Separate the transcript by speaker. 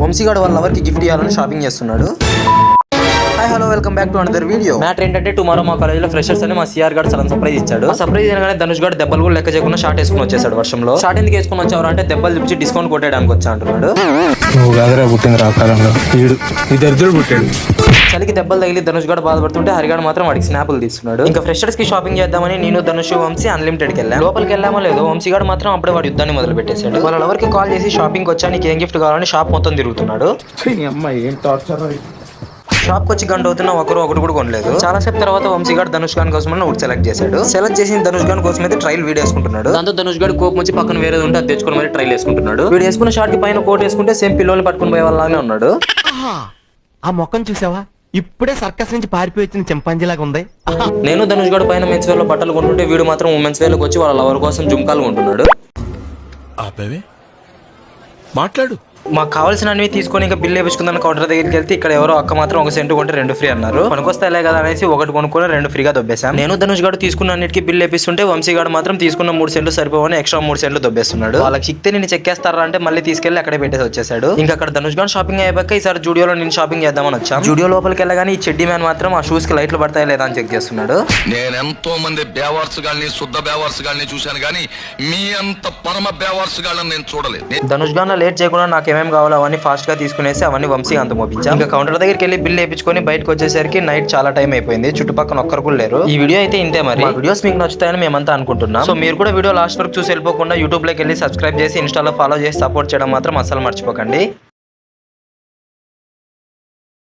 Speaker 1: వంశీగాడు వాళ్ళ లవర్కి గిఫ్ట్ ఇవ్వాలని షాపింగ్ చేస్తున్నాడు. Hi hello welcome back to another video. Matter ఏంటంటే టుమారో మా కాలేజ్ లో ఫ్రెషర్స్ అని మా సిఆర్ గారు సడన్ సర్ప్రైజ్ ఇచ్చాడు. ఆ సర్ప్రైజ్ అనగానే ధనుష్ గారు దెబ్బలు కూడా లెక్క చేయకుండా షార్ట్ వేసుకుని వచ్చేసాడు వర్షంలో. షార్ట్ ఎందుకు వేసుకుని వచ్చారు అంటే దెబ్బలు చూపించి డిస్కౌంట్ కొట్టేయడానికి వచ్చా అంటున్నాడు.
Speaker 2: నువ్వు కాదురా పుట్టింది రాకాలంలో ఈ దరిద్రుడు పుట్టాడు.
Speaker 1: చలికి దెబ్బలు తగిలి ధనుష్ గారు బాధపడుతుంటే హరిగాడు మాత్రం వాడికి స్నాపులు తీస్తున్నాడు. ఇంకా ఫ్రెషర్స్ కి షాపింగ్ చేద్దామని నేను ధనుష్ వంశీ అన్లిమిటెడ్ కి వెళ్ళాం. లోపలికి వెళ్ళామో లేదో వంశీ గారు మాత్రం అప్పుడే వాడి యుద్ధాన్ని మొదలు పెట్టేశాడు. వాళ్ళ ఎవరికి కాల్ చేసి షాపింగ్ వచ్చా నీకు ఏం గిఫ్ట్ కావాలని షాప్ మొత్తం తిరుగుతున్నాడు. షాప్ వచ్చి గంట అవుతున్నా ఒకటి కూడా కొనలేదు. చాలా సేపు తర్వాత వంశీ గారు ధనుష్ గాన్ కోసం ఒకటి సెలెక్ట్ చేశాడు. సెలెక్ట్ చేసిన ధనుష్ గాన్ కోసం అయితే ట్రైల్ వీడియో వేసుకుంటున్నాడు. దాంతో ధనుష్ గారు కోపం వచ్చి పక్కన వేరేది ఉంటే అది తెచ్చుకుని మరి ట్రైల్ వేసుకుంటున్నాడు. వీడు వేసుకున్న షార్ట్ కి పైన కోట్ వేసుకుంటే సేమ్ పిల్లల్ని పట్టుకుని పోయే వాళ్ళనే ఉన్నాడు.
Speaker 3: ఆ మొక్కను చూసావా, ఇప్పుడే సర్కస్ నుంచి పారిపోయి వచ్చిన చింపాంజీలాగా ఉంది.
Speaker 1: నేను ధనుష్ గారు పైన మెన్స్ వేర్ లో బట్టలు కొంటుంటే వీడు మాత్రం ఉమెన్స్ వేర్ లోకి వచ్చి వాళ్ళ లవర్ కోసం జుంకాలు కొంటున్నాడు.
Speaker 2: మాట్లాడు.
Speaker 1: మాకు కావాల్సినవి తీసుకొని ఇంకా బిల్ వేపించుకుందాం కౌంటర్ దగ్గరికి వెళ్తే ఇక్కడ ఎవరో అక్క మాత్రం ఒక సెంటు కొంటే 2 ఫ్రీ అన్నారు. కొనుకొస్తాయిలే కదా అనేసి ఒకటి కొనుక్కొని 2 ఫ్రీగా దొబ్బేశాం. నేను ధనుష్ గారు తీసుకున్న అన్నిటికీ బిల్ వేపిస్తుంటే వంశీ గారు మాత్రం తీసుకున్న 3 సెంట్లు సరిపోవని ఎక్స్ట్రా 3 సెంట్లు దొబ్బేస్తున్నాడు. వాళ్ళకి చిక్తే నేను చెక్కేస్తారా అంటే మళ్ళీ తీసుకెళ్లి అక్కడే పెట్టేసి వచ్చేసాడు. ఇంకా అక్కడ ధనుష్ గారు షాపింగ్ అయ్యాక ఈసారి జూడియోలో నేను షాపింగ్ చేద్దామని వచ్చాం. జూడియో లోపలికి వెళ్ళగానే ఈ చెడ్డీ మ్యాన్ మాత్రం ఆ షూస్ కి లైట్లు పడతాయి లేదా అని చెక్ చేస్తున్నాడు.
Speaker 4: నేను ఎంతో మంది బేవార్స్ గాల్ని శుద్ధ బేవార్స్ గాల్ని చూశాను కానీ మీ అంత పరమ బేవార్స్ గాళ్ళని నేను చూడలేదు.
Speaker 1: ధనుష్ గారు లేట్ చేయకుండా నాకు ఏమేమి కావాలో అవన్నీ ఫాస్ట్ గా తీసుకునేసి అవన్నీ వంశీ అంత మోపించాం. ఇంకా కౌంటర్ దగ్గరికి వెళ్ళి బిల్ వేయించుకొని బయటకు వచ్చేసరికి నైట్ చాలా టైం అయిపోయింది. చుట్టుపక్కల ఒక్కరు కూడా లేరు. ఈ వీడియో అయితే ఇంతే. మరి వీడియోస్ మీకు నచ్చుతాయని మేమంతా అనుకుంటున్నాం. సో మీరు కూడా వీడియో లాస్ట్ వరకు చూసి వెళ్ళిపోకుండా యూట్యూబ్ లోకి వెళ్ళి సబ్స్క్రైబ్ చేసి ఇన్స్టాలో ఫాలో చేసి సపోర్ట్ చేయడం మాత్రం అస్సలు మర్చిపోకండి.